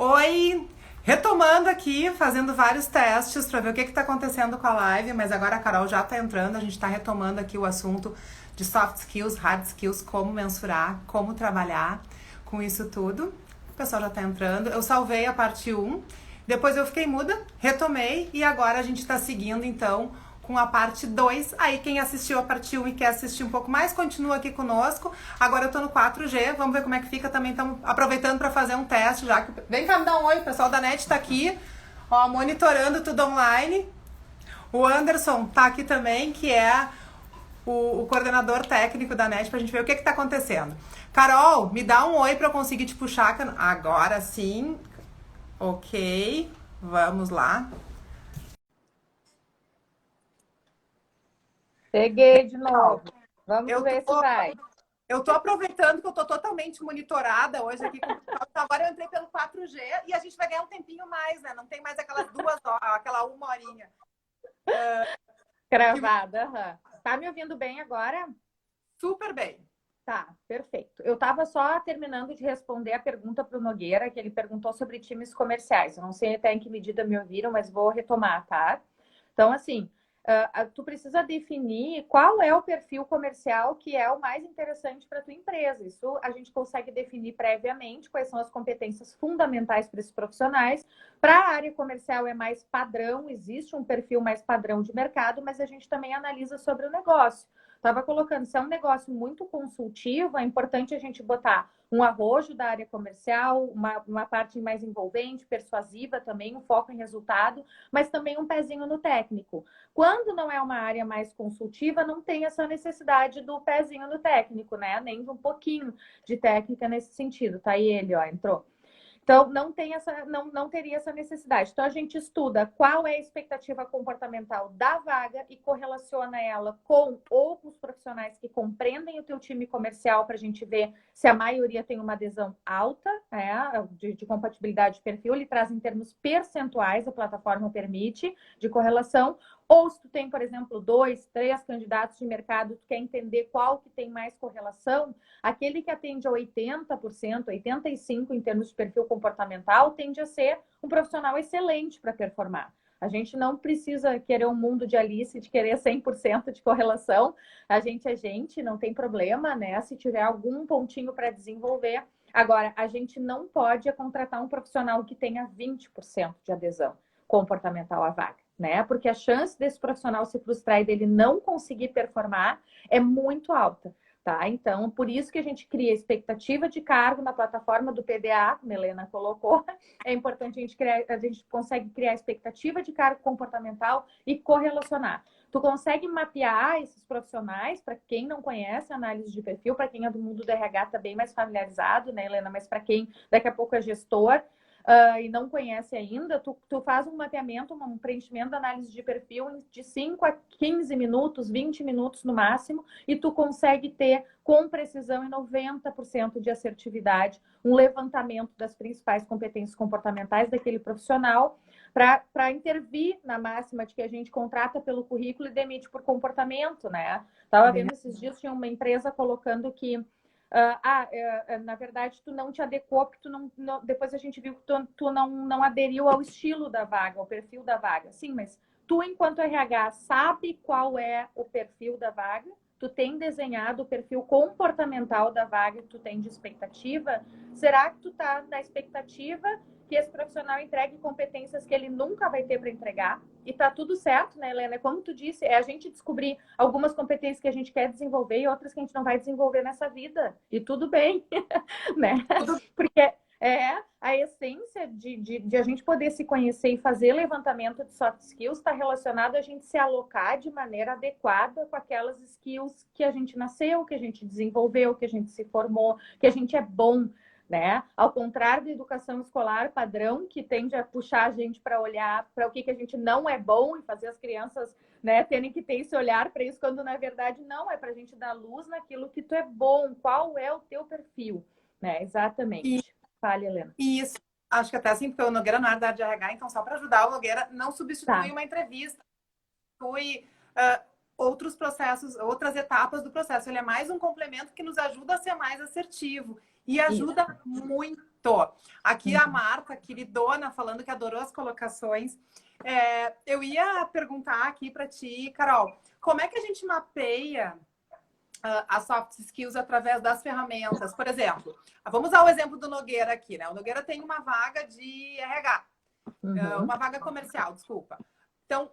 Oi! Retomando aqui, fazendo vários testes para ver o que está acontecendo com a live, mas agora a Carol já está entrando, a gente está retomando aqui o assunto de soft skills, hard skills, como mensurar, como trabalhar com isso tudo. O pessoal já está entrando. Eu salvei a parte 1, depois eu fiquei muda, retomei e agora a gente está seguindo então com a parte 2. Aí quem assistiu a parte 1 e quer assistir um pouco mais, continua aqui conosco. Agora eu tô no 4G, vamos ver como é que fica. Também estamos aproveitando para fazer um teste, já que... Vem cá me dar um oi, o pessoal da NET tá aqui, ó, monitorando tudo online. O Anderson tá aqui também, que é o coordenador técnico da NET, pra gente ver o que tá acontecendo. Carol, me dá um oi para eu conseguir te puxar. Agora sim. Ok, vamos lá. Cheguei de novo. Vamos Eu ver se tô vai. Eu tô aproveitando que eu tô totalmente monitorada hoje aqui com o pessoal. Então agora eu entrei pelo 4G e a gente vai ganhar um tempinho mais, né? Não tem mais aquelas 2 horas, aquela 1 horinha. Que Cravada. Aham. Tá me ouvindo bem agora? super bem. Tá, perfeito. Eu estava só terminando de responder a pergunta para o Nogueira, que ele perguntou sobre times comerciais. Eu não sei até em que medida me ouviram, mas vou retomar, tá? Então, assim, tu precisa definir qual é o perfil comercial que é o mais interessante para a tua empresa. Isso a gente consegue definir previamente quais são as competências fundamentais para esses profissionais. Para a área comercial é mais padrão, existe um perfil mais padrão de mercado, mas a gente também analisa sobre o negócio. Estava colocando, se é um negócio muito consultivo, é importante a gente botar um arrojo da área comercial, uma parte mais envolvente, persuasiva também, um foco em resultado, mas também um pezinho no técnico. Quando não é uma área mais consultiva, não tem essa necessidade do pezinho no técnico, né? Nem um pouquinho de técnica nesse sentido. Tá aí ele, ó, entrou. Então, não teria essa necessidade. Então, a gente estuda qual é a expectativa comportamental da vaga e correlaciona ela com outros profissionais que compreendem o teu time comercial para a gente ver se a maioria tem uma adesão alta, de compatibilidade de perfil. Ele traz em termos percentuais, a plataforma permite, de correlação. Ou se tu tem, por exemplo, 2, 3 candidatos de mercado, tu quer entender qual que tem mais correlação, aquele que atende a 80%, 85% em termos de perfil comportamental, tende a ser um profissional excelente para performar. A gente não precisa querer um mundo de Alice, de querer 100% de correlação. A gente é gente, não tem problema, né? Se tiver algum pontinho para desenvolver. Agora, a gente não pode contratar um profissional que tenha 20% de adesão comportamental à vaga, né? Porque a chance desse profissional se frustrar e dele não conseguir performar é muito alta. Tá? Então, por isso que a gente cria expectativa de cargo na plataforma do PDA, como a Helena colocou. É importante a gente consegue criar expectativa de cargo comportamental e correlacionar. Tu consegue mapear esses profissionais, para quem não conhece a análise de perfil, para quem é do mundo do RH está bem mais familiarizado, né, Helena? Mas para quem daqui a pouco é gestor, e não conhece ainda, tu faz um mapeamento, um preenchimento da análise de perfil de 5 a 15 minutos, 20 minutos no máximo, e tu consegue ter com precisão e 90% de assertividade um levantamento das principais competências comportamentais daquele profissional para intervir na máxima de que a gente contrata pelo currículo e demite por comportamento, né? Estava vendo esses dias, tinha uma empresa colocando que na verdade, tu não te adequou, porque depois a gente viu que tu não aderiu ao estilo da vaga, ao perfil da vaga. Sim, mas tu, enquanto RH, sabe qual é o perfil da vaga? Tu tem desenhado o perfil comportamental da vaga que tu tem de expectativa? Será que tu tá na expectativa que esse profissional entregue competências que ele nunca vai ter para entregar? E tá tudo certo, né, Helena? Como tu disse, é a gente descobrir algumas competências que a gente quer desenvolver e outras que a gente não vai desenvolver nessa vida. E tudo bem, né? Porque a essência de a gente poder se conhecer e fazer levantamento de soft skills está relacionado a gente se alocar de maneira adequada com aquelas skills que a gente nasceu, que a gente desenvolveu, que a gente se formou, que a gente é bom, né? Ao contrário da educação escolar padrão, que tende a puxar a gente para olhar para o que a gente não é bom e fazer as crianças, né, terem que ter esse olhar para isso, quando na verdade não, é para a gente dar luz naquilo que tu é bom, qual é o teu perfil, né? E Exatamente. Fale, Helena. isso, acho que até assim, porque o Nogueira não é da área de RH, então só para ajudar o Nogueira, não substitui Tá. uma entrevista, substitui outros processos, outras etapas do processo. Ele é mais um complemento que nos ajuda a ser mais assertivo e Isso. ajuda muito Tô. Aqui a Marta, queridona, falando que adorou as colocações. Eu ia perguntar aqui para ti, Carol, como é que a gente mapeia as soft skills através das ferramentas? Por exemplo, vamos usar o exemplo do Nogueira aqui, né? O Nogueira tem uma vaga de RH, uma vaga comercial, desculpa. Então,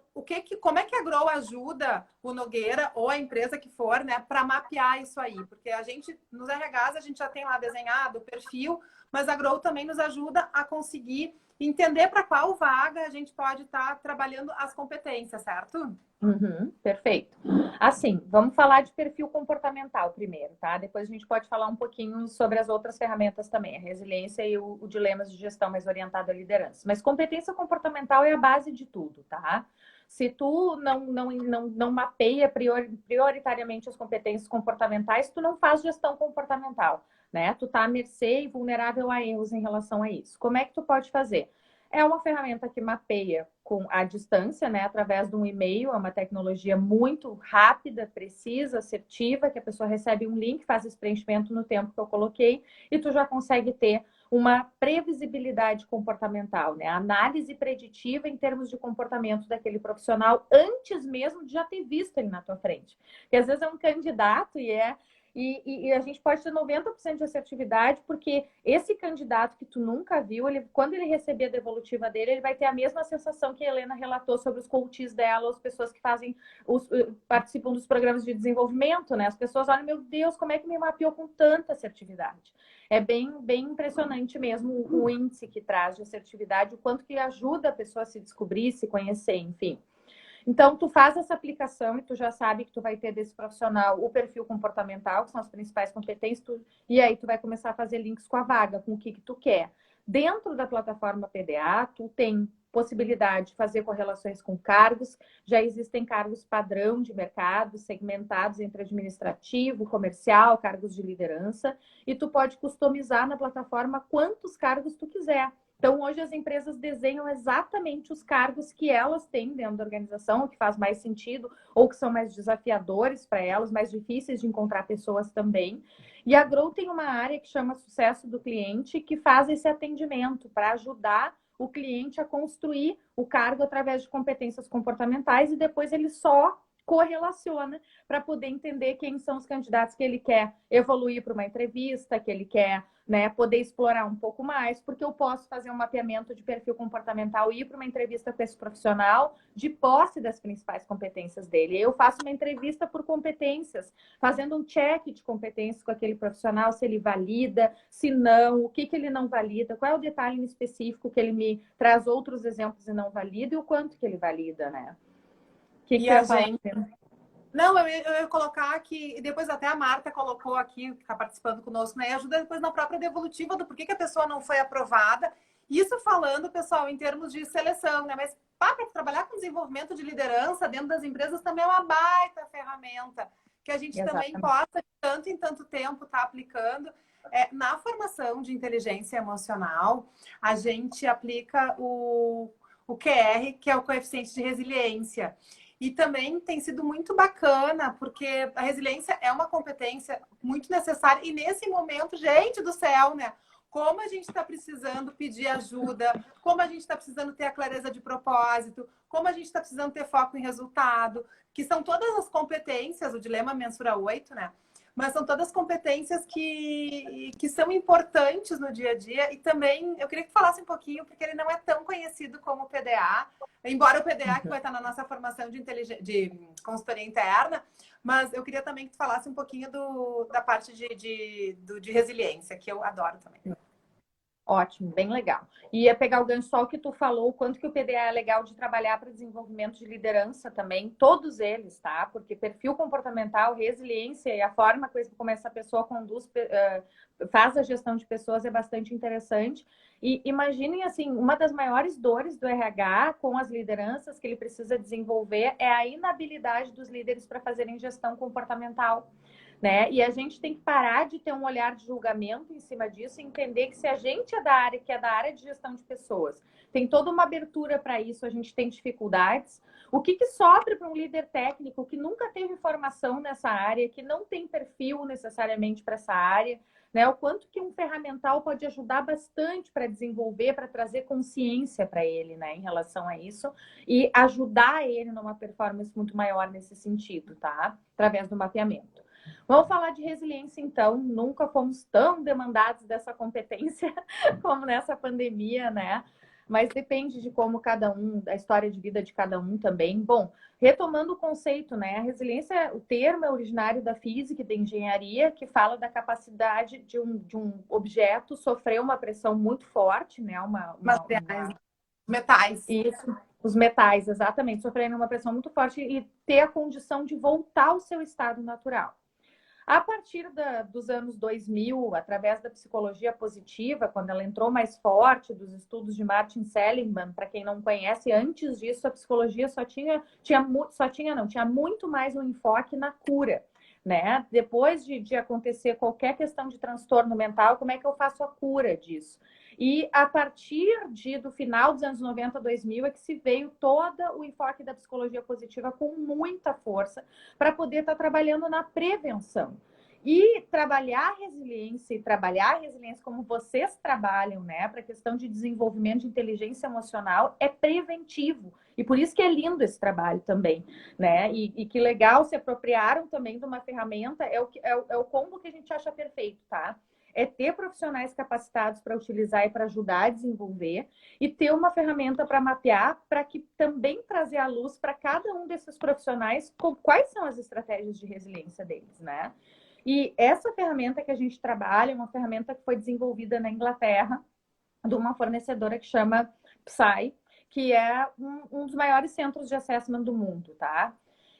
como é que a Grow ajuda o Nogueira ou a empresa que for, né, para mapear isso aí? Porque a gente, nos RHs, a gente já tem lá desenhado o perfil, mas a Grow também nos ajuda a conseguir entender para qual vaga a gente pode estar trabalhando as competências, certo? Perfeito. Assim, vamos falar de perfil comportamental primeiro, tá? Depois a gente pode falar um pouquinho sobre as outras ferramentas também, a resiliência e o dilemas de gestão mais orientado à liderança. Mas competência comportamental é a base de tudo, tá? Se tu não mapeia prioritariamente as competências comportamentais, tu não faz gestão comportamental, né? Tu tá à mercê e vulnerável a erros em relação a isso. Como é que tu pode fazer? É uma ferramenta que mapeia com a distância, né, através de um e-mail, é uma tecnologia muito rápida, precisa, assertiva, que a pessoa recebe um link, faz esse preenchimento no tempo que eu coloquei e tu já consegue ter uma previsibilidade comportamental, né, análise preditiva em termos de comportamento daquele profissional antes mesmo de já ter visto ele na tua frente. Porque às vezes é um candidato e a gente pode ter 90% de assertividade, porque esse candidato que tu nunca viu, quando ele receber a devolutiva dele, ele vai ter a mesma sensação que a Helena relatou sobre os coaches dela, as pessoas que participam dos programas de desenvolvimento, né? As pessoas olham, meu Deus, como é que me mapeou com tanta assertividade? É bem impressionante mesmo o índice que traz de assertividade, o quanto que ajuda a pessoa a se descobrir, se conhecer, enfim. Então, tu faz essa aplicação e tu já sabe que tu vai ter desse profissional o perfil comportamental, que são as principais competências, e aí tu vai começar a fazer links com a vaga, com o que tu quer. Dentro da plataforma PDA, tu tem possibilidade de fazer correlações com cargos, já existem cargos padrão de mercado, segmentados entre administrativo, comercial, cargos de liderança, e tu pode customizar na plataforma quantos cargos tu quiser. Então, hoje as empresas desenham exatamente os cargos que elas têm dentro da organização, o que faz mais sentido, ou que são mais desafiadores para elas, mais difíceis de encontrar pessoas também. E a Grow tem uma área que chama Sucesso do Cliente, que faz esse atendimento para ajudar o cliente a construir o cargo através de competências comportamentais e depois ele só correlaciona para poder entender quem são os candidatos que ele quer evoluir para uma entrevista, que ele quer, né, poder explorar um pouco mais, porque eu posso fazer um mapeamento de perfil comportamental e ir para uma entrevista com esse profissional de posse das principais competências dele. Eu faço uma entrevista por competências, fazendo um check de competências com aquele profissional, se ele valida, se não, o que ele não valida, qual é o detalhe específico que ele me traz outros exemplos e não valida e o quanto que ele valida, né? O que a gente... Não, eu ia colocar aqui, e depois até a Marta colocou aqui, que está participando conosco, né? E ajuda depois na própria devolutiva do porquê que a pessoa não foi aprovada. Isso falando, pessoal, em termos de seleção, né? Mas para trabalhar com desenvolvimento de liderança dentro das empresas também é uma baita ferramenta que a gente também possa, de tanto em tanto tempo, estar aplicando. Na formação de inteligência emocional, a gente aplica o QR, que é o coeficiente de resiliência. E também tem sido muito bacana, porque a resiliência é uma competência muito necessária. E nesse momento, gente do céu, né? Como a gente está precisando pedir ajuda, como a gente está precisando ter a clareza de propósito, como a gente está precisando ter foco em resultado, que são todas as competências, o Dilema Mensura 8, né? Mas são todas competências que são importantes no dia a dia. E também eu queria que tu falasse um pouquinho, porque ele não é tão conhecido como o PDA, embora o PDA que vai estar na nossa formação de consultoria interna, mas eu queria também que tu falasse um pouquinho da parte de resiliência, que eu adoro também. Ótimo, bem legal. E ia pegar o gancho só que tu falou, o quanto que o PDA é legal de trabalhar para desenvolvimento de liderança também, todos eles, tá? Porque perfil comportamental, resiliência e a forma como essa pessoa conduz, faz a gestão de pessoas é bastante interessante. E imaginem, assim, uma das maiores dores do RH com as lideranças que ele precisa desenvolver é a inabilidade dos líderes para fazerem gestão comportamental. né? E a gente tem que parar de ter um olhar de julgamento em cima disso e entender que se a gente é da área, que é da área de gestão de pessoas, tem toda uma abertura para isso, a gente tem dificuldades. O que sofre para um líder técnico que nunca teve formação nessa área, que não tem perfil necessariamente para essa área, né? O quanto que um ferramental pode ajudar bastante para desenvolver, para trazer consciência para ele, né, em relação a isso e ajudar ele numa performance muito maior nesse sentido, tá? Através do mapeamento. Vamos falar de resiliência, então. Nunca fomos tão demandados dessa competência como nessa pandemia, né? Mas depende de como cada um, da história de vida de cada um também. Bom, retomando o conceito, né? A resiliência, o termo é originário da física e da engenharia, que fala da capacidade de um objeto sofrer uma pressão muito forte, né? Materiais, metais. Isso, os metais, exatamente, sofrerem uma pressão muito forte e ter a condição de voltar ao seu estado natural. A partir dos anos 2000, através da psicologia positiva, quando ela entrou mais forte, dos estudos de Martin Seligman, para quem não conhece, antes disso a psicologia tinha muito mais um enfoque na cura, né? Depois de acontecer qualquer questão de transtorno mental, como é que eu faço a cura disso? E a partir do final dos anos 90, 2000, é que se veio todo o enfoque da psicologia positiva com muita força para poder estar trabalhando na prevenção. E trabalhar a resiliência como vocês trabalham, né, para a questão de desenvolvimento de inteligência emocional, é preventivo. E por isso que é lindo esse trabalho também, né? E que legal, se apropriaram também de uma ferramenta, é o combo que a gente acha perfeito, tá? É ter profissionais capacitados para utilizar e para ajudar a desenvolver e ter uma ferramenta para mapear, para que também trazer à luz para cada um desses profissionais quais são as estratégias de resiliência deles, né? E essa ferramenta que a gente trabalha é uma ferramenta que foi desenvolvida na Inglaterra, de uma fornecedora que chama Psy, que é um dos maiores centros de assessment do mundo, tá?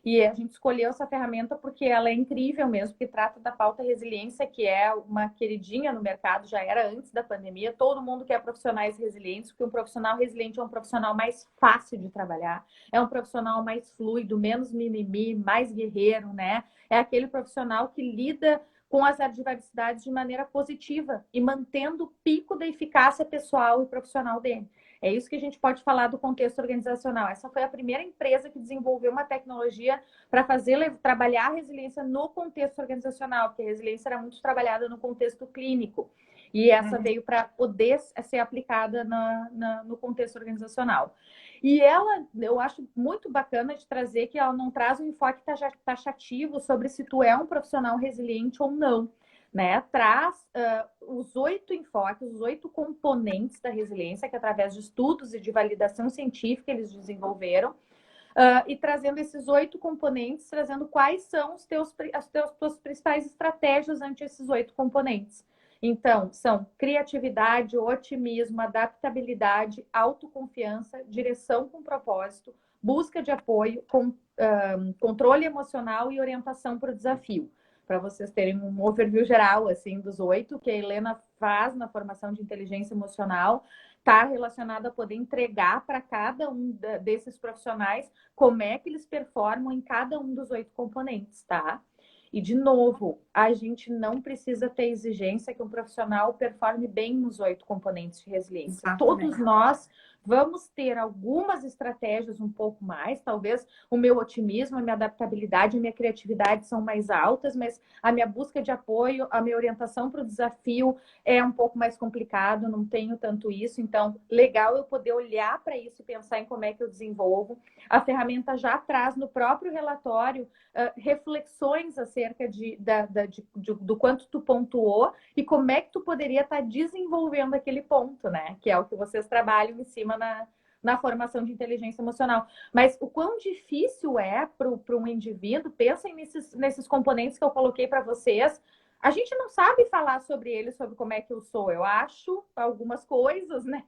E a gente escolheu essa ferramenta porque ela é incrível mesmo, porque trata da pauta resiliência, que é uma queridinha no mercado, já era antes da pandemia. Todo mundo quer profissionais resilientes, porque um profissional resiliente é um profissional mais fácil de trabalhar, é um profissional mais fluido, menos mimimi, mais guerreiro, né? É aquele profissional que lida com as adversidades de maneira positiva e mantendo o pico da eficácia pessoal e profissional dele. É isso que a gente pode falar do contexto organizacional. Essa foi a primeira empresa que desenvolveu uma tecnologia para trabalhar a resiliência no contexto organizacional, porque a resiliência era muito trabalhada no contexto clínico. E essa veio para poder ser aplicada no contexto organizacional. E ela, eu acho muito bacana de trazer que ela não traz um enfoque taxativo sobre se tu é um profissional resiliente ou não, né? Traz os 8 enfoques, os 8 componentes da resiliência, que através de estudos e de validação científica eles desenvolveram, e trazendo esses 8 componentes, trazendo quais são as tuas principais estratégias ante esses 8 componentes. Então, são criatividade, otimismo, adaptabilidade, autoconfiança, direção com propósito, busca de apoio, controle emocional e orientação para o desafio. Para vocês terem um overview geral assim dos 8 que a Helena faz na formação de inteligência emocional, está relacionado a poder entregar para cada um desses profissionais como é que eles performam em cada um dos 8 componentes, tá? E, de novo, a gente não precisa ter exigência que um profissional performe bem nos 8 componentes de resiliência. Exatamente. Todos nós vamos ter algumas estratégias um pouco mais, talvez o meu otimismo, a minha adaptabilidade, a minha criatividade são mais altas, mas a minha busca de apoio, a minha orientação para o desafio é um pouco mais complicado, não tenho tanto isso, então legal eu poder olhar para isso e pensar em como é que eu desenvolvo. A ferramenta já traz no próprio relatório reflexões acerca do quanto tu pontuou e como é que tu poderia estar desenvolvendo aquele ponto, né? Que é o que vocês trabalham em cima na formação de inteligência emocional. Mas o quão difícil é para um indivíduo, pensem nesses componentes que eu coloquei para vocês. A gente não sabe falar sobre eles, sobre como é que eu sou. Eu acho algumas coisas, né?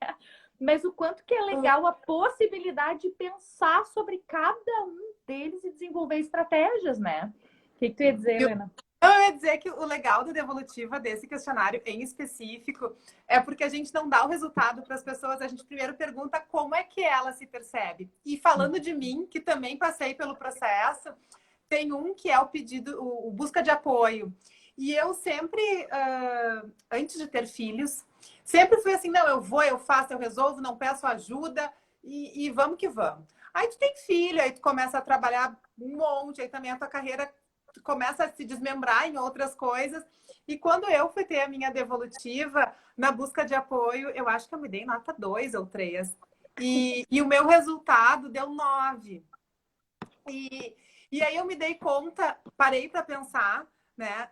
Mas o quanto que é legal a possibilidade de pensar sobre cada um deles e desenvolver estratégias, né? O que tu ia dizer, Helena? Eu ia dizer que o legal da devolutiva desse questionário em específico é porque a gente não dá o resultado para as pessoas, a gente primeiro pergunta como é que ela se percebe. E falando de mim, que também passei pelo processo, tem um que é o pedido, o busca de apoio. E eu sempre, antes de ter filhos, sempre fui assim, não, eu vou, eu faço, eu resolvo, não peço ajuda e vamos que vamos. Aí tu tem filho, aí tu começa a trabalhar um monte, aí também a tua carreira começa a se desmembrar em outras coisas. E quando eu fui ter a minha devolutiva, na busca de apoio, eu acho que eu me dei nota 2 ou 3. E o meu resultado deu 9. E aí eu me dei conta, parei para pensar, né?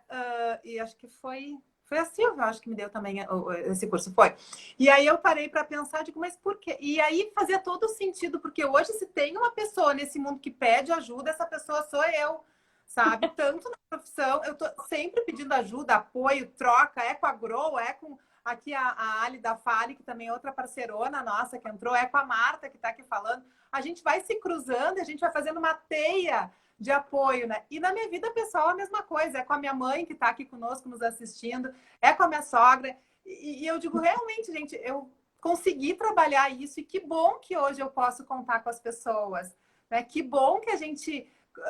E acho que foi a Silvia, acho que me deu também esse curso, foi. E aí eu parei para pensar, digo, mas por quê? E aí fazia todo sentido, porque hoje se tem uma pessoa nesse mundo que pede ajuda, essa pessoa sou eu, sabe? Tanto na profissão, eu tô sempre pedindo ajuda, apoio, troca, é com a Grow, é com aqui a Ali da Fale, que também é outra parceirona nossa que entrou, é com a Marta que está aqui falando. A gente vai se cruzando, a gente vai fazendo uma teia de apoio, né? E na minha vida pessoal a mesma coisa, é com a minha mãe que está aqui conosco nos assistindo, é com a minha sogra. E eu digo, realmente, gente, eu consegui trabalhar isso e que bom que hoje eu posso contar com as pessoas, né? Que bom que a gente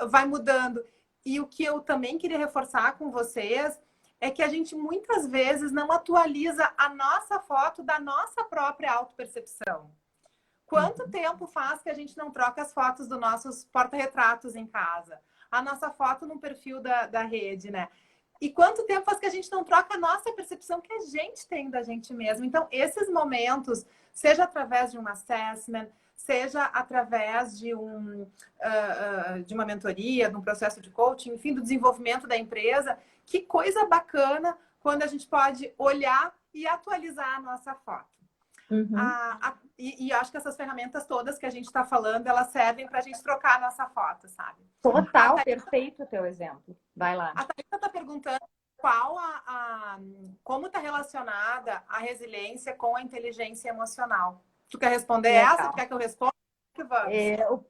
vai mudando. E o que eu também queria reforçar com vocês é que a gente muitas vezes não atualiza a nossa foto da nossa própria autopercepção. Quanto tempo faz que a gente não troca as fotos dos nossos porta-retratos em casa? A nossa foto no perfil da rede, né? E quanto tempo faz que a gente não troca a nossa percepção que a gente tem da gente mesmo? Então, esses momentos, seja através de um assessment, seja através de de uma mentoria, de um processo de coaching, enfim, do desenvolvimento da empresa, que coisa bacana quando a gente pode olhar e atualizar a nossa foto. Uhum. E acho que essas ferramentas todas que a gente está falando, elas servem para a gente trocar a nossa foto, sabe? Total, perfeito o teu exemplo. Vai lá. A Thalita está perguntando como está relacionada a resiliência com a inteligência emocional. Tu quer responder essa? Tu quer que eu responda?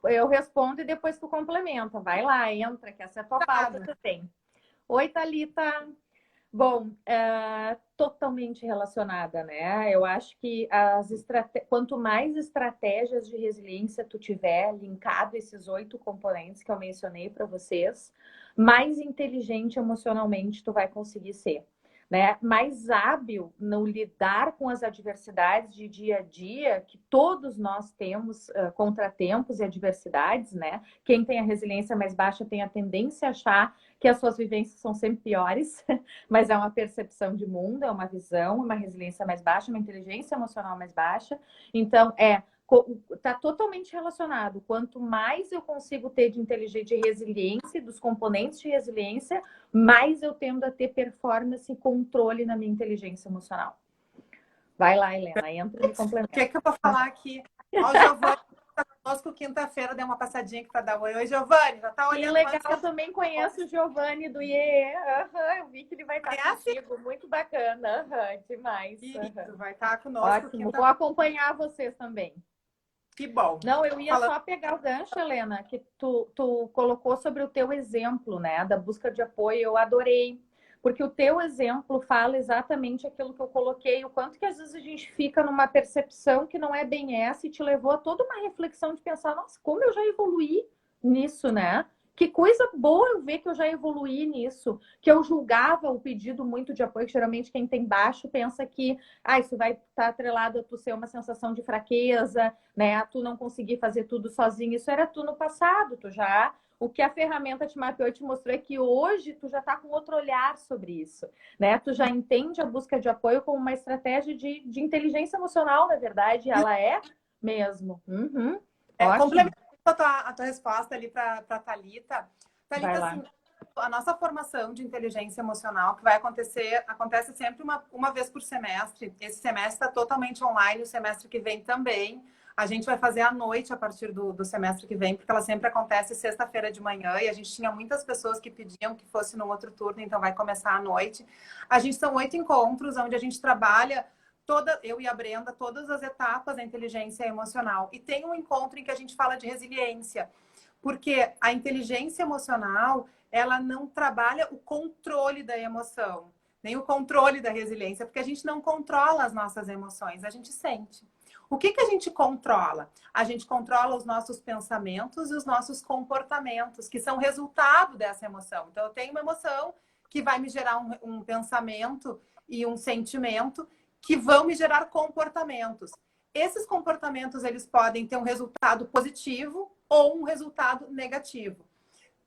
Eu respondo e depois tu complementa. Vai lá, entra, que essa é a tua pauta que tu tem. Oi, Thalita. Bom, totalmente relacionada, né? Eu acho que quanto mais estratégias de resiliência tu tiver linkado esses 8 componentes que eu mencionei para vocês, mais inteligente emocionalmente tu vai conseguir ser, né? Mais hábil no lidar com as adversidades de dia a dia, que todos nós temos contratempos e adversidades, né? Quem tem a resiliência mais baixa tem a tendência a achar que as suas vivências são sempre piores, mas é uma percepção de mundo, é uma visão, uma resiliência mais baixa, uma inteligência emocional mais baixa. Então, está totalmente relacionado. Quanto mais eu consigo ter de inteligência, de resiliência, dos componentes de resiliência, mais eu tendo a ter performance e controle na minha inteligência emocional. Vai lá, Helena, entra e me complementa. O que eu vou falar aqui? Ó, o Giovanni está conosco quinta-feira, deu uma passadinha aqui para dar oi. Oi, Giovanni, já está olhando. Que legal, eu também conheço o Giovanni do IE. Eu vi que ele vai estar contigo, muito bacana. Demais. Isso, vai estar conosco. Ótimo, vou acompanhar vocês também. Que bom. Não, eu ia só pegar o gancho, Helena, que tu colocou sobre o teu exemplo, né, da busca de apoio. Eu adorei, porque o teu exemplo fala exatamente aquilo que eu coloquei, o quanto que às vezes a gente fica numa percepção que não é bem essa e te levou a toda uma reflexão de pensar, nossa, como eu já evoluí nisso, né? Que coisa boa eu ver que eu já evoluí nisso, que eu julgava o pedido muito de apoio, que geralmente quem tem baixo pensa que isso vai estar atrelado a tu ser uma sensação de fraqueza, né? A tu não conseguir fazer tudo sozinho. Isso era tu no passado, o que a ferramenta te mapeou e te mostrou é que hoje tu já está com outro olhar sobre isso, né? Tu já entende a busca de apoio como uma estratégia de inteligência emocional, na verdade, ela é mesmo. Complementando a tua resposta ali para a Thalita. Thalita, assim, a nossa formação de inteligência emocional, que acontece sempre uma vez por semestre. Esse semestre está totalmente online, o semestre que vem também. A gente vai fazer à noite a partir do semestre que vem, porque ela sempre acontece sexta-feira de manhã, e a gente tinha muitas pessoas que pediam que fosse no outro turno, então vai começar à noite. São 8 encontros, onde a gente trabalha eu e a Brenda, todas as etapas da inteligência emocional. E tem um encontro em que a gente fala de resiliência, porque a inteligência emocional, ela não trabalha o controle da emoção. nem o controle da resiliência, porque a gente não controla as nossas emoções, a gente sente. O que que a gente controla? A gente controla os nossos pensamentos e os nossos comportamentos, que são resultado dessa emoção. Então, eu tenho uma emoção que vai me gerar um pensamento e um sentimento que vão me gerar comportamentos. Esses comportamentos, eles podem ter um resultado positivo ou um resultado negativo.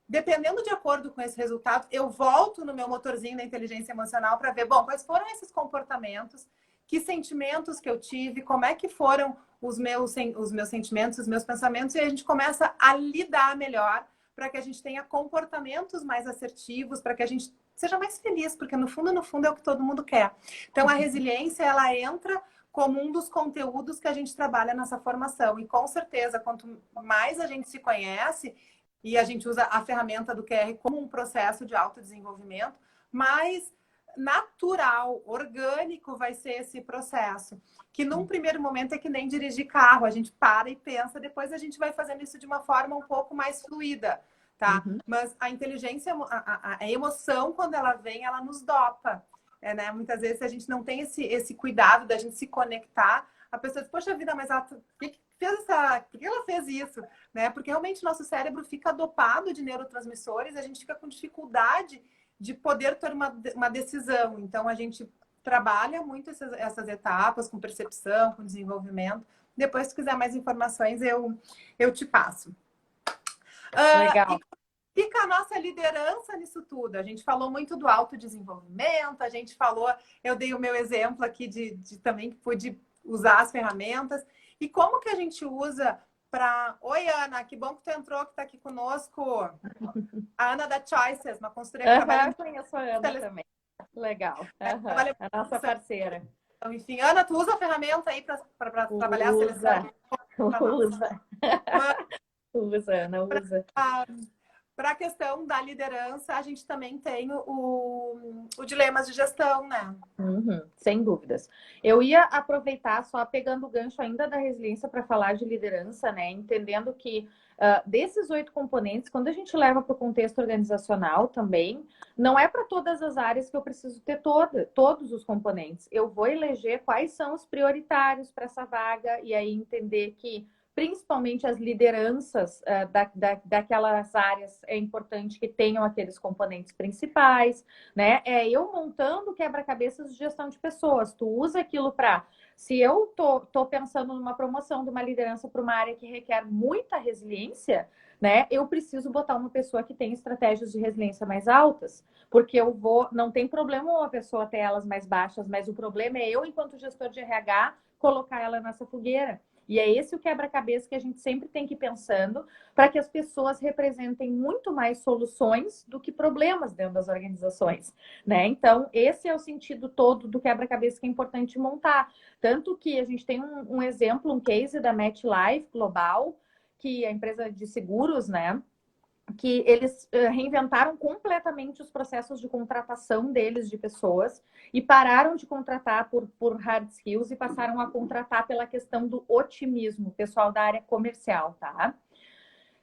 Dependendo de acordo com esse resultado, eu volto no meu motorzinho da inteligência emocional para ver, bom, quais foram esses comportamentos, que sentimentos que eu tive, como é que foram os meus sentimentos, os meus pensamentos, e a gente começa a lidar melhor para que a gente tenha comportamentos mais assertivos, para que a gente seja mais feliz, porque no fundo é o que todo mundo quer. Então, a resiliência, ela entra como um dos conteúdos que a gente trabalha nessa formação. E com certeza, quanto mais a gente se conhece, e a gente usa a ferramenta do QR como um processo de autodesenvolvimento, mais natural, orgânico vai ser esse processo. Que num primeiro momento é que nem dirigir carro, a gente para e pensa, depois a gente vai fazendo isso de uma forma um pouco mais fluida, tá? Uhum. Mas a inteligência, a emoção, quando ela vem, ela nos dopa. Né? Muitas vezes a gente não tem esse cuidado da gente se conectar, a pessoa diz, poxa vida, mas ela, por que ela fez isso? Né? Porque realmente nosso cérebro fica dopado de neurotransmissores, a gente fica com dificuldade de poder ter uma decisão. Então, a gente trabalha muito essas etapas com percepção, com desenvolvimento. Depois, se quiser mais informações, eu te passo. Legal. E fica a nossa liderança nisso tudo. A gente falou muito do autodesenvolvimento, a gente falou, eu dei o meu exemplo aqui de também que pude usar as ferramentas. E como que a gente usa para... Oi, Ana, que bom que tu entrou, que está aqui conosco. A Ana da Choices, uma consultoria que trabalha... Eu conheço a Ana também. Legal. A nossa parceira. Então, enfim, Ana, tu usa a ferramenta aí para trabalhar a seleção? Usa, Ana, usa. Para a questão da liderança, a gente também tem o dilemas de gestão, né? Uhum, sem dúvidas. Eu ia aproveitar, só pegando o gancho ainda da resiliência para falar de liderança, né? Entendendo que desses 8 componentes, quando a gente leva para o contexto organizacional também, não é para todas as áreas que eu preciso ter todos os componentes. Eu vou eleger quais são os prioritários para essa vaga e aí entender que principalmente as lideranças daquelas áreas, é importante que tenham aqueles componentes principais, né? É eu montando quebra-cabeças de gestão de pessoas. Tu usa aquilo para... Se eu tô pensando numa promoção de uma liderança para uma área que requer muita resiliência, né? Eu preciso botar uma pessoa que tem estratégias de resiliência mais altas, porque eu vou... Não tem problema uma pessoa ter elas mais baixas, mas o problema é eu, enquanto gestor de RH, colocar ela nessa fogueira. E é esse o quebra-cabeça que a gente sempre tem que ir pensando para que as pessoas representem muito mais soluções do que problemas dentro das organizações, né? Então, esse é o sentido todo do quebra-cabeça que é importante montar. Tanto que a gente tem um exemplo, um case da MetLife Global, que é a empresa de seguros, né? Que eles reinventaram completamente os processos de contratação deles de pessoas e pararam de contratar por hard skills e passaram a contratar pela questão do otimismo, pessoal da área comercial, tá?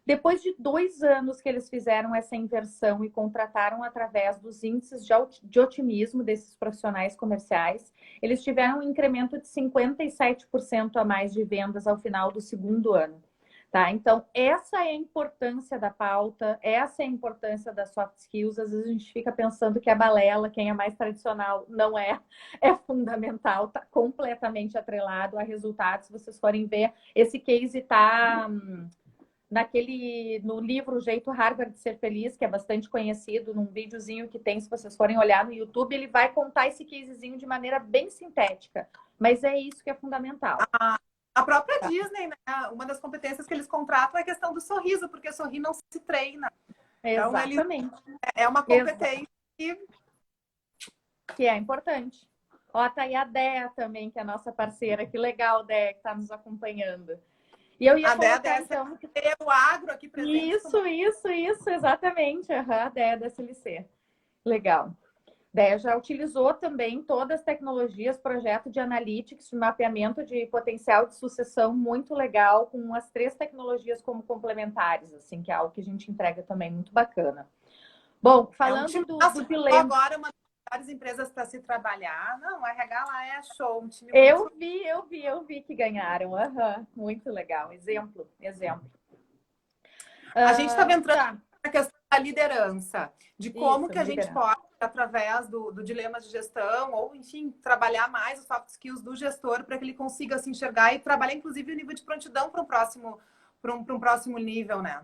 Depois de 2 anos que eles fizeram essa inversão e contrataram através dos índices de otimismo desses profissionais comerciais, eles tiveram um incremento de 57% a mais de vendas ao final do 2º ano. Tá? Então, essa é a importância da pauta, essa é a importância das soft skills. Às vezes a gente fica pensando que a balela, quem é mais tradicional, não é fundamental, está completamente atrelado a resultados. Se vocês forem ver, esse case está no livro O Jeito Harvard de Ser Feliz, que é bastante conhecido, num videozinho que tem, se vocês forem olhar no YouTube, ele vai contar esse casezinho de maneira bem sintética, mas é isso que é fundamental. A própria Disney, né? Uma das competências que eles contratam é a questão do sorriso, porque sorrir não se treina. Então, exatamente. É uma competência que é importante. Ó, tá aí a Dea também, que é a nossa parceira. Que legal, Dea, que está nos acompanhando. E eu ia colocar, então... Tem o agro aqui presente. Isso, exatamente. A Dea da SLC. Legal. Dea já utilizou também todas as tecnologias, projeto de analytics, de mapeamento de potencial de sucessão muito legal, com as 3 tecnologias como complementares, assim, que é algo que a gente entrega também muito bacana. Bom, falando do dilema... Agora, uma melhores empresas para se trabalhar. Não, o RH lá é show, um time Eu vi que ganharam. Uhum, muito legal. Exemplo. A gente estava entrando Tá. na questão da liderança, de como Isso, que a gente liderança. pode, através do dilema de gestão, ou, enfim, trabalhar mais os soft skills do gestor para que ele consiga se enxergar e trabalhar, inclusive, o nível de prontidão para um próximo nível, né?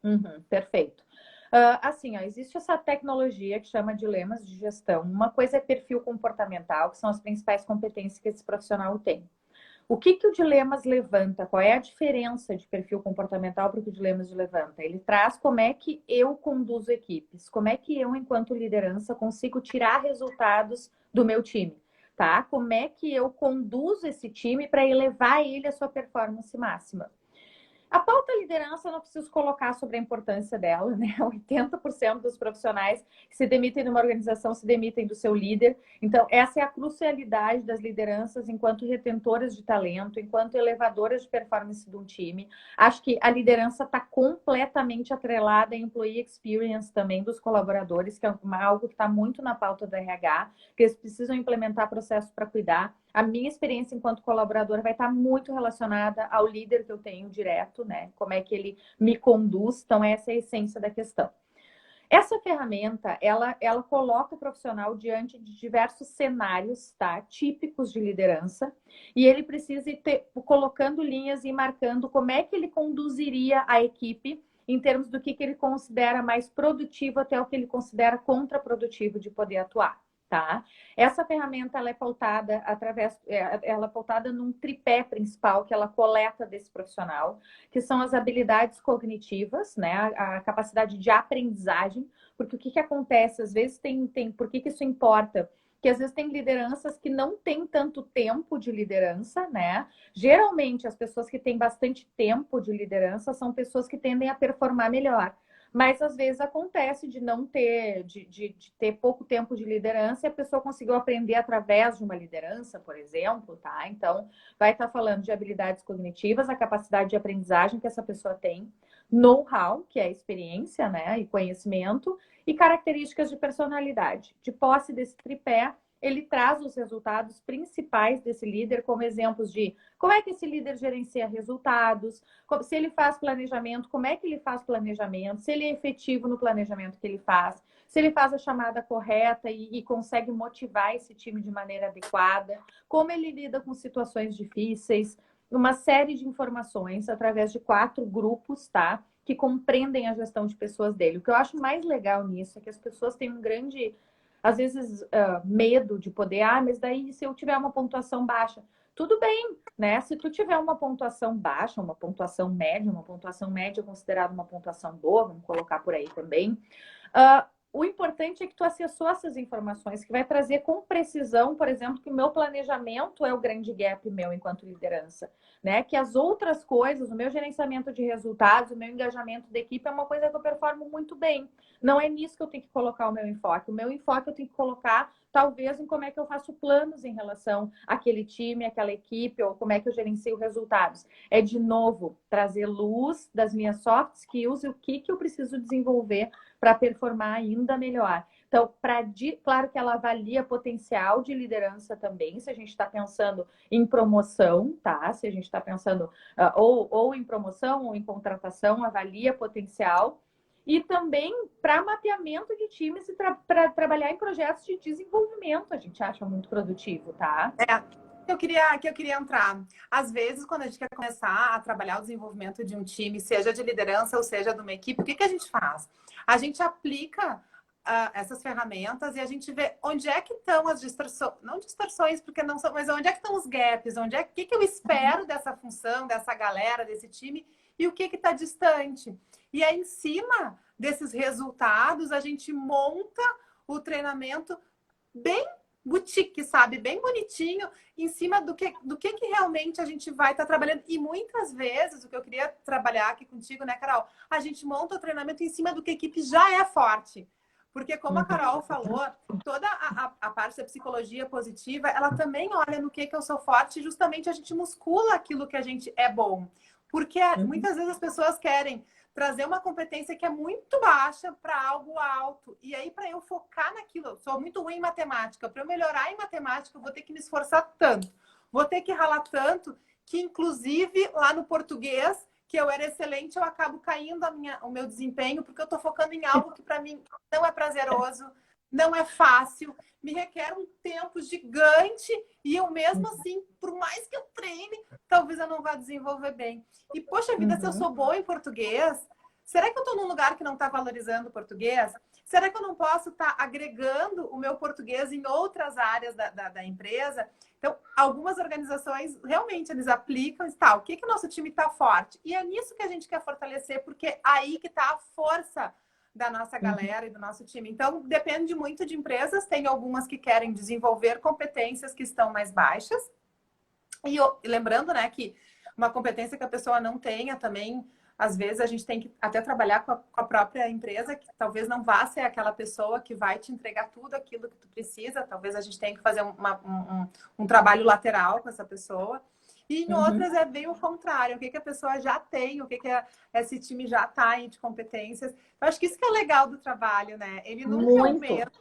Uhum, perfeito. Assim, ó, existe essa tecnologia que chama dilemas de gestão. Uma coisa é perfil comportamental, que são as principais competências que esse profissional tem. O que o Dilemas levanta? Qual é a diferença de perfil comportamental para o que o Dilemas levanta? Ele traz como é que eu conduzo equipes, como é que eu, enquanto liderança, consigo tirar resultados do meu time, tá? Como é que eu conduzo esse time para elevar ele à sua performance máxima? A pauta liderança eu não preciso colocar sobre a importância dela, né? 80% dos profissionais que se demitem numa organização se demitem do seu líder. Então, essa é a crucialidade das lideranças enquanto retentoras de talento, enquanto elevadoras de performance de um time. Acho que a liderança está completamente atrelada à employee experience também dos colaboradores, que é algo que está muito na pauta do RH, que eles precisam implementar processos para cuidar. A minha experiência enquanto colaboradora vai estar muito relacionada ao líder que eu tenho direto, né? Como é que ele me conduz. Então, essa é a essência da questão. Essa ferramenta, ela coloca o profissional diante de diversos cenários, tá? Típicos de liderança, e ele precisa ir colocando linhas e marcando como é que ele conduziria a equipe em termos do que ele considera mais produtivo até o que ele considera contraprodutivo de poder atuar. Tá? Essa ferramenta ela é pautada ela é pautada num tripé principal que ela coleta desse profissional, que são as habilidades cognitivas, né? A capacidade de aprendizagem, porque o que acontece? Às vezes por que isso importa? Que às vezes tem lideranças que não têm tanto tempo de liderança, né? Geralmente as pessoas que têm bastante tempo de liderança são pessoas que tendem a performar melhor. Mas às vezes acontece de não ter, de ter pouco tempo de liderança e a pessoa conseguiu aprender através de uma liderança, por exemplo, tá? Então, vai estar falando de habilidades cognitivas, a capacidade de aprendizagem que essa pessoa tem, know-how, que é a experiência, né, e conhecimento, e características de personalidade. De posse desse tripé, ele traz os resultados principais desse líder como exemplos de como é que esse líder gerencia resultados, se ele faz planejamento, como é que ele faz planejamento, se ele é efetivo no planejamento que ele faz, se ele faz a chamada correta e consegue motivar esse time de maneira adequada, como ele lida com situações difíceis, uma série de informações através de 4 grupos, tá? Que compreendem a gestão de pessoas dele. O que eu acho mais legal nisso é que as pessoas têm um grande, às vezes, medo de poder, mas daí se eu tiver uma pontuação baixa, tudo bem, né? Se tu tiver uma pontuação baixa, uma pontuação média considerada uma pontuação boa, vamos colocar por aí também. O importante é que tu acessou essas informações, que vai trazer com precisão, por exemplo, que o meu planejamento é o grande gap meu enquanto liderança, né? Que as outras coisas, o meu gerenciamento de resultados, o meu engajamento da equipe é uma coisa que eu performo muito bem. Não é nisso que eu tenho que colocar o meu enfoque. O meu enfoque eu tenho que colocar, talvez, em como é que eu faço planos em relação àquele time, àquela equipe, ou como é que eu gerencio resultados. É, de novo, trazer luz das minhas soft skills e o que eu preciso desenvolver para performar ainda melhor. Então, claro que ela avalia potencial de liderança também, se a gente está pensando em promoção, tá? Se a gente está pensando ou em promoção ou em contratação, avalia potencial. E também para mapeamento de times e para trabalhar em projetos de desenvolvimento, a gente acha muito produtivo, tá? Que eu queria entrar. Às vezes, quando a gente quer começar a trabalhar o desenvolvimento de um time, seja de liderança ou seja de uma equipe, o que a gente faz? A gente aplica essas ferramentas e a gente vê onde é que estão as distorções, não distorções, porque não são, mas onde é que estão os gaps, onde é que eu espero dessa função, dessa galera, desse time, e o que está distante. E aí, em cima desses resultados, a gente monta o treinamento bem boutique, sabe? Bem bonitinho, em cima do que realmente a gente vai estar trabalhando. E muitas vezes, o que eu queria trabalhar aqui contigo, né, Carol? A gente monta o treinamento em cima do que a equipe já é forte. Porque, como a Carol falou, toda a parte da psicologia positiva, ela também olha no que eu sou forte e justamente a gente muscula aquilo que a gente é bom. Porque muitas vezes as pessoas querem trazer uma competência que é muito baixa para algo alto. E aí, para eu focar naquilo, eu sou muito ruim em matemática. Para eu melhorar em matemática, eu vou ter que me esforçar tanto. Vou ter que ralar tanto que, inclusive, lá no português, que eu era excelente, eu acabo caindo o meu desempenho, porque eu estou focando em algo que, para mim, não é prazeroso, não é fácil, me requer um tempo gigante e eu mesmo assim, por mais que eu treine, talvez eu não vá desenvolver bem. E, poxa vida, se eu sou boa em português, será que eu estou num lugar que não está valorizando o português? Será que eu não posso estar agregando o meu português em outras áreas da empresa? Então, algumas organizações, realmente, eles aplicam e tal. O que o nosso time está forte? E é nisso que a gente quer fortalecer, porque é aí que está a força da nossa galera e do nosso time. Então, depende muito de empresas. Tem algumas que querem desenvolver competências que estão mais baixas. E lembrando, né, que uma competência que a pessoa não tenha também, às vezes a gente tem que até trabalhar com a própria empresa, que talvez não vá ser aquela pessoa que vai te entregar tudo aquilo que tu precisa. Talvez a gente tenha que fazer um trabalho lateral com essa pessoa. E em outras é bem o contrário. O que a pessoa já tem, o que esse time já está aí de competências. Eu acho que isso que é legal do trabalho, né? Ele nunca é o mesmo.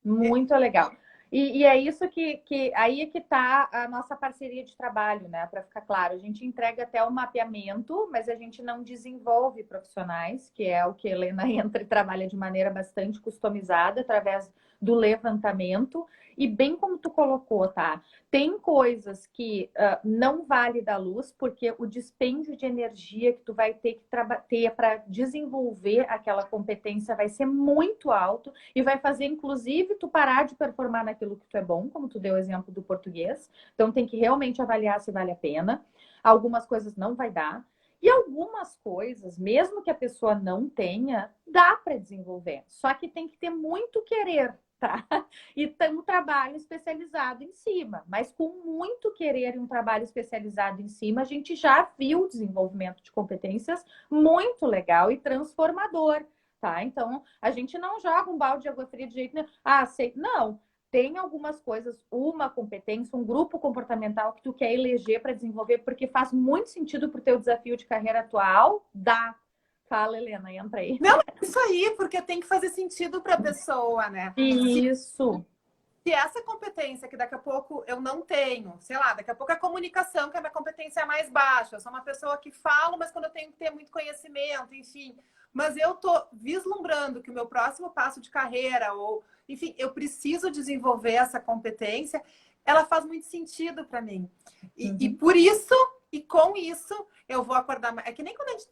Muito legal. E é isso que aí é que está a nossa parceria de trabalho, né? Para ficar claro, a gente entrega até o mapeamento, mas a gente não desenvolve profissionais, que é o que a Helena entra e trabalha de maneira bastante customizada através do levantamento. E bem como tu colocou, tá? Tem coisas que não vale da luz, porque o dispêndio de energia que tu vai ter que ter para desenvolver aquela competência vai ser muito alto e vai fazer, inclusive, tu parar de performar naquilo que tu é bom, como tu deu o exemplo do português. Então, tem que realmente avaliar se vale a pena. Algumas coisas não vai dar. E algumas coisas, mesmo que a pessoa não tenha, dá para desenvolver. Só que tem que ter muito querer, tá? E tem um trabalho especializado em cima. Mas com muito querer e um trabalho especializado em cima, a gente já viu o desenvolvimento de competências muito legal e transformador. Tá? Então, a gente não joga um balde de água fria de jeito nenhum. Ah, sei. Não. Tem algumas coisas, uma competência, um grupo comportamental que tu quer eleger para desenvolver, porque faz muito sentido para o teu desafio de carreira atual. Dá. Fala, Helena, entra aí. Não, é isso aí, porque tem que fazer sentido para a pessoa, né? Isso. Se essa competência que daqui a pouco eu não tenho, sei lá, daqui a pouco é a comunicação, que a minha competência é mais baixa. Eu sou uma pessoa que falo, mas quando eu tenho que ter muito conhecimento, enfim. Mas eu tô vislumbrando que o meu próximo passo de carreira, ou, enfim, eu preciso desenvolver essa competência, ela faz muito sentido para mim. E por isso, e com isso, eu vou acordar. É que nem quando a gente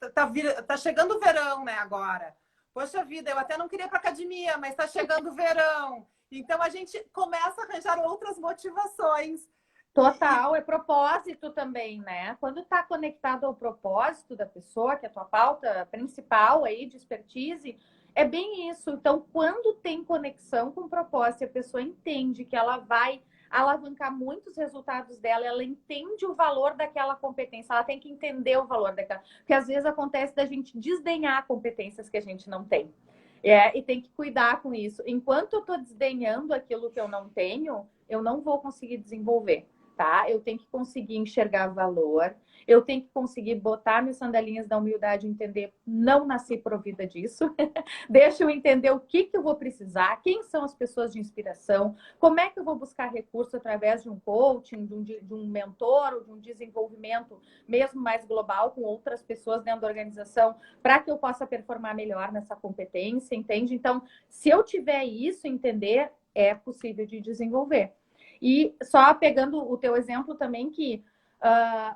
tá chegando o verão, né, agora. Poxa vida, eu até não queria ir para academia, mas está chegando o verão. Então a gente começa a arranjar outras motivações. Total, é propósito também, né? Quando está conectado ao propósito da pessoa, que é a tua pauta principal aí de expertise, é bem isso. Então, quando tem conexão com o propósito, a pessoa entende que ela vai alavancar muitos resultados dela, ela entende o valor daquela competência, ela tem que entender o valor daquela. Porque às vezes acontece da gente desdenhar competências que a gente não tem. E tem que cuidar com isso. Enquanto eu estou desdenhando aquilo que eu não tenho, eu não vou conseguir desenvolver, tá? Eu tenho que conseguir enxergar valor, eu tenho que conseguir botar minhas sandalinhas da humildade e entender, não nasci provida disso. Deixa eu entender o que eu vou precisar, quem são as pessoas de inspiração, como é que eu vou buscar recurso através de um coaching, de um mentor, ou de um desenvolvimento mesmo mais global com outras pessoas dentro da organização, para que eu possa performar melhor nessa competência, entende? Então, se eu tiver isso, entender, é possível de desenvolver. E só pegando o teu exemplo também, que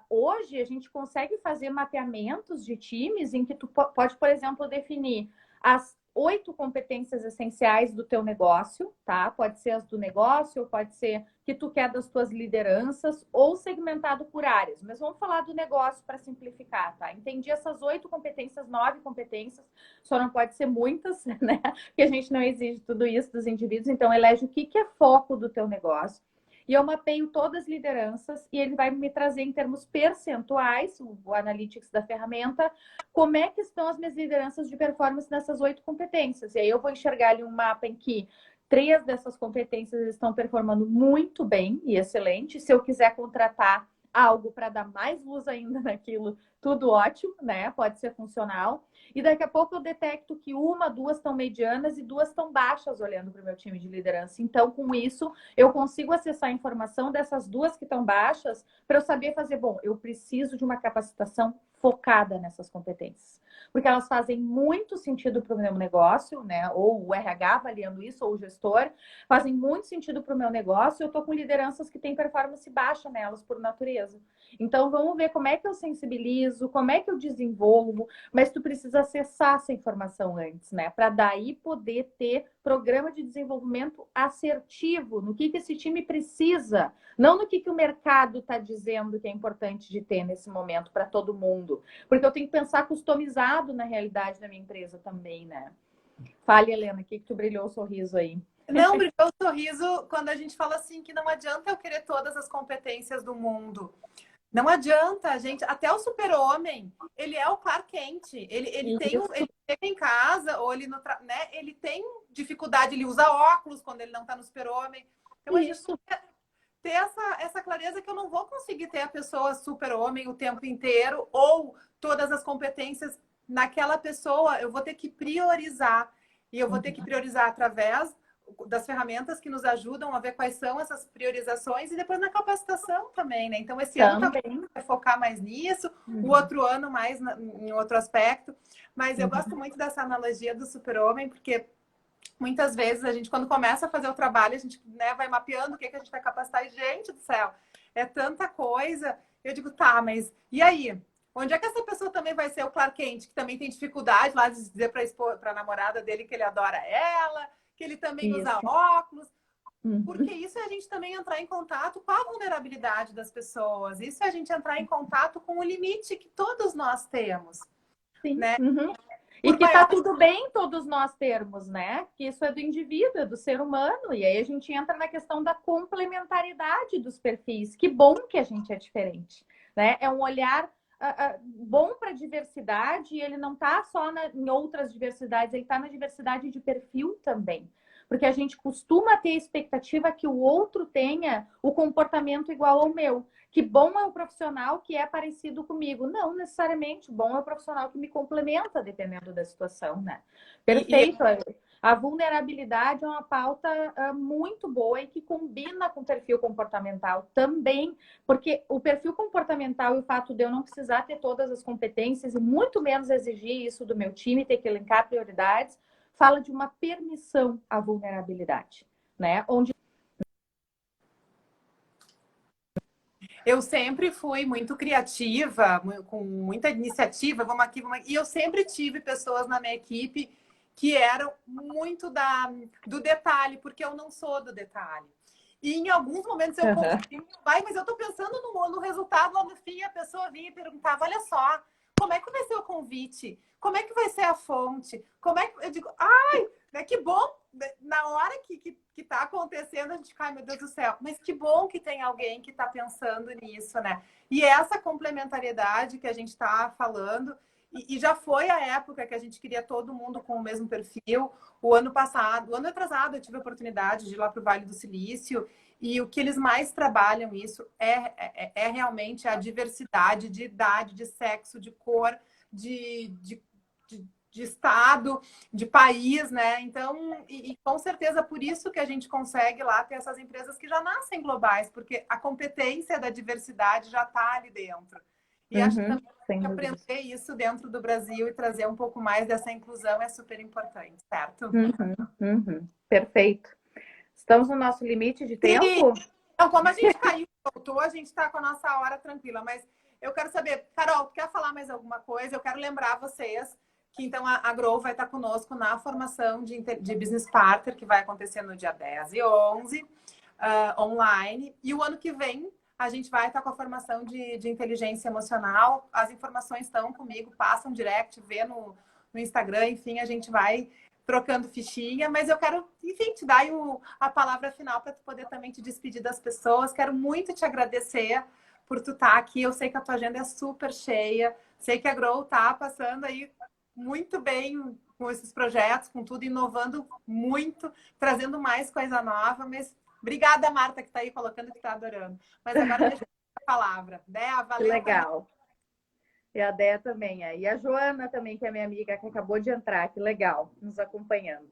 hoje a gente consegue fazer mapeamentos de times em que tu pode, por exemplo, definir as 8 competências essenciais do teu negócio, tá? Pode ser as do negócio, ou pode ser que tu quer das tuas lideranças, ou segmentado por áreas. Mas vamos falar do negócio para simplificar, tá? Entendi essas 8 competências, 9 competências, só não pode ser muitas, né? Porque a gente não exige tudo isso dos indivíduos. Então, elege o que é foco do teu negócio. E eu mapeio todas as lideranças e ele vai me trazer em termos percentuais, o Analytics da ferramenta, como é que estão as minhas lideranças de performance nessas 8 competências. E aí eu vou enxergar ali um mapa em que 3 dessas competências estão performando muito bem e excelente. Se eu quiser contratar algo para dar mais luz ainda naquilo, tudo ótimo, né? Pode ser funcional. E daqui a pouco eu detecto que uma, duas estão medianas e duas estão baixas olhando para o meu time de liderança. Então, com isso, eu consigo acessar a informação dessas duas que estão baixas para eu saber fazer, bom, eu preciso de uma capacitação focada nessas competências. Porque elas fazem muito sentido para o meu negócio, né? Ou o RH avaliando isso, ou o gestor, fazem muito sentido para o meu negócio. Eu estou com lideranças que têm performance baixa nelas, por natureza. Então, vamos ver como é que eu sensibilizo, como é que eu desenvolvo, mas tu precisa acessar essa informação antes, né? Para daí poder ter programa de desenvolvimento assertivo no que esse time precisa, não no que o mercado está dizendo que é importante de ter nesse momento para todo mundo. Porque eu tenho que pensar customizado na realidade da minha empresa também, né? Fale, Helena, o que tu brilhou o sorriso aí? Não, brilhou o sorriso quando a gente fala assim que não adianta eu querer todas as competências do mundo. Não adianta, gente. Até o super-homem, ele é o Clark Kent. Ele ele chega em casa, ou ele, né, ele tem dificuldade, ele usa óculos quando ele não está no super-homem. Então, a gente ter essa clareza que eu não vou conseguir ter a pessoa super-homem o tempo inteiro, ou todas as competências naquela pessoa. Eu vou ter que priorizar. E eu vou ter que priorizar através das ferramentas que nos ajudam a ver quais são essas priorizações e depois na capacitação também, né? Então, esse ano vai focar mais nisso, o outro ano mais em outro aspecto. Mas eu gosto muito dessa analogia do super-homem, porque muitas vezes a gente, quando começa a fazer o trabalho, a gente, né, vai mapeando o que a gente vai capacitar. E, gente do céu, é tanta coisa. Eu digo, tá, mas e aí? Onde é que essa pessoa também vai ser o Clark Kent, que também tem dificuldade lá de dizer para a namorada dele que ele adora ela, que ele também usa óculos? Porque isso é a gente também entrar em contato com a vulnerabilidade das pessoas. Isso é a gente entrar em contato com o limite que todos nós temos. Sim. Né? E que tá tudo bem todos nós termos, né? Que isso é do indivíduo, é do ser humano. E aí a gente entra na questão da complementaridade dos perfis. Que bom que a gente é diferente, né? É um olhar bom para a diversidade, e ele não está só em outras diversidades, ele está na diversidade de perfil também. Porque a gente costuma ter a expectativa que o outro tenha o comportamento igual ao meu. Que bom é o profissional que é parecido comigo. Não necessariamente. Bom é o profissional que me complementa, dependendo da situação, né? Perfeito. A vulnerabilidade é uma pauta muito boa e que combina com o perfil comportamental também, porque o perfil comportamental e o fato de eu não precisar ter todas as competências e muito menos exigir isso do meu time, ter que elencar prioridades, fala de uma permissão à vulnerabilidade, né? Onde eu sempre fui muito criativa, com muita iniciativa, vamos aqui, e eu sempre tive pessoas na minha equipe que eram muito do detalhe, porque eu não sou do detalhe. E em alguns momentos eu consegui, mas eu estou pensando no resultado lá no fim, a pessoa vinha e perguntava, olha só, como é que vai ser o convite? Como é que vai ser a fonte? Como é que... Eu digo, ai, né, que bom, na hora que está acontecendo, a gente cai, meu Deus do céu, mas que bom que tem alguém que está pensando nisso, né? E essa complementariedade que a gente está falando, e já foi a época que a gente queria todo mundo com o mesmo perfil. O ano atrasado, eu tive a oportunidade de ir lá para o Vale do Silício, e o que eles mais trabalham isso é realmente a diversidade de idade, de sexo, de cor, de estado, de país, né? Então, e com certeza por isso que a gente consegue lá ter essas empresas que já nascem globais, porque a competência da diversidade já está ali dentro. E acho que também aprender isso dentro do Brasil e trazer um pouco mais dessa inclusão é super importante, certo? Perfeito. Estamos no nosso limite de tempo? Então, como a gente caiu e voltou, a gente está com a nossa hora tranquila, mas eu quero saber, Carol, quer falar mais alguma coisa? Eu quero lembrar vocês que então a Grow vai estar conosco na formação de Business Partner, que vai acontecer no dia 10 e 11, online. E o ano que vem a gente vai estar com a formação de inteligência emocional. As informações estão comigo, passam direct, vê no Instagram, enfim, a gente vai trocando fichinha, mas eu quero, enfim, te dar a palavra final para tu poder também te despedir das pessoas. Quero muito te agradecer por tu estar aqui. Eu sei que a tua agenda é super cheia, sei que a Grow tá passando aí muito bem com esses projetos, com tudo, inovando muito, trazendo mais coisa nova, mas obrigada, Marta, que está aí colocando que está adorando. Mas agora deixa eu palavra. Dea, Que valeu. legal. E a Déia também é. E a Joana também, que é minha amiga, que acabou de entrar. Que legal, nos acompanhando.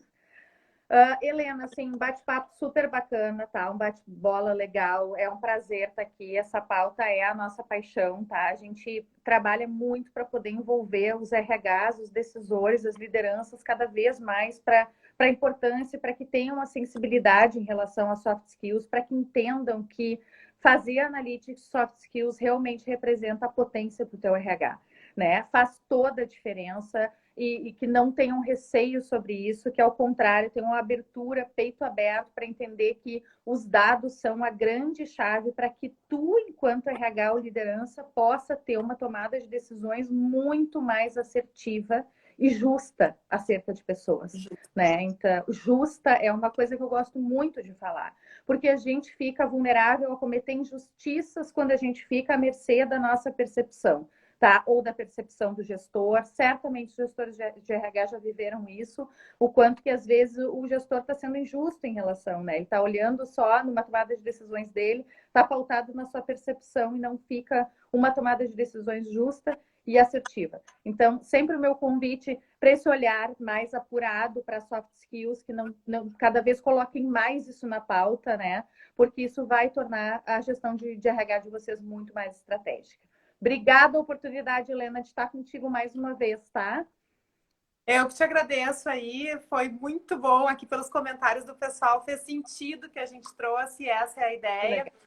Helena, assim, um bate-papo super bacana, tá? Um bate-bola legal. É um prazer estar aqui. Essa pauta é a nossa paixão, tá? A gente trabalha muito para poder envolver os RHs, os decisores, as lideranças cada vez mais para a importância, para que tenham uma sensibilidade em relação a soft skills, para que entendam que fazer analytics soft skills realmente representa a potência para o teu RH, né? Faz toda a diferença. E que não tenham receio sobre isso, que ao contrário, tenham uma abertura, peito aberto para entender que os dados são a grande chave para que tu, enquanto RH ou liderança, possa ter uma tomada de decisões muito mais assertiva e justa acerca de pessoas, né? Então, justa é uma coisa que eu gosto muito de falar, porque a gente fica vulnerável a cometer injustiças quando a gente fica à mercê da nossa percepção. Tá? Ou da percepção do gestor. Certamente os gestores de RH já viveram isso, o quanto que às vezes o gestor está sendo injusto em relação, né? Ele está olhando só numa tomada de decisões dele, está pautado na sua percepção e não fica uma tomada de decisões justa e assertiva. Então, sempre o meu convite para esse olhar mais apurado para soft skills, que não cada vez coloquem mais isso na pauta, né? Porque isso vai tornar a gestão de RH de vocês muito mais estratégica. Obrigada a oportunidade, Helena, de estar contigo mais uma vez, tá? Eu que te agradeço aí, foi muito bom aqui pelos comentários do pessoal, fez sentido que a gente trouxe, essa é a ideia. Legal.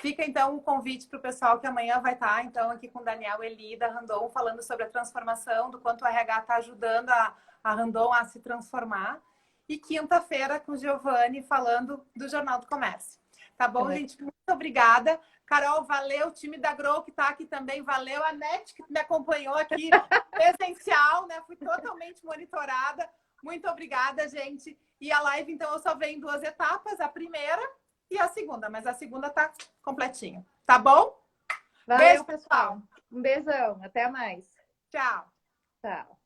Fica então um convite para o pessoal que amanhã vai estar então aqui com o Daniel Eli da Randon falando sobre a transformação, do quanto o RH está ajudando a Randon a se transformar. E quinta-feira com o Giovanni falando do Jornal do Comércio. Tá bom, gente? Muito obrigada. Carol, valeu. O time da Grow que está aqui também, valeu. A Net que me acompanhou aqui presencial, né? Fui totalmente monitorada. Muito obrigada, gente. E a live, então, eu só venho em 2 etapas. A primeira e a segunda, mas a segunda tá completinha. Tá bom? Valeu, Beijo, pessoal. Um beijão. Até mais. Tchau. Tchau.